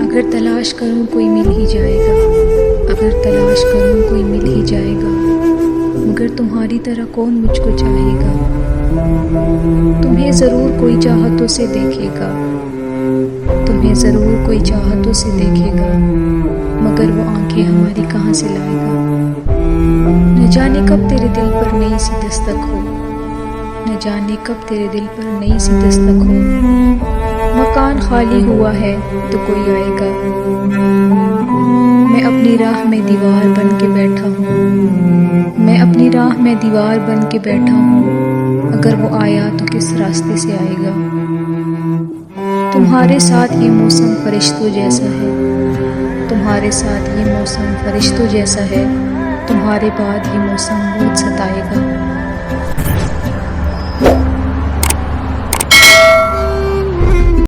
अगर तलाश करूं कोई मिल ही जाएगा, अगर तलाश करूं कोई मिल ही जाएगा, मगर तुम्हारी तरह कौन मुझको चाहेगा। तुम्हें ज़रूर कोई चाहतों से देखेगा, तुम्हें ज़रूर कोई चाहतों से देखेगा, मगर वो आंखें हमारी कहाँ से लाएगा। न जाने कब तेरे दिल पर नई सी दस्तक हो, न जाने कब तेरे दिल पर नई सी दस्तक हो। मकान खाली हुआ है तो कोई आएगा, मैं अपनी राह में दीवार बन के बैठा हूँ, मैं अपनी राह में दीवार बन के बैठा हूँ। अगर वो आया तो किस रास्ते से आएगा। तुम्हारे साथ ये मौसम फरिश्तों जैसा है, तुम्हारे साथ ये मौसम फरिश्तों जैसा है। तुम्हारे बाद ये मौसम बहुत सताएगा।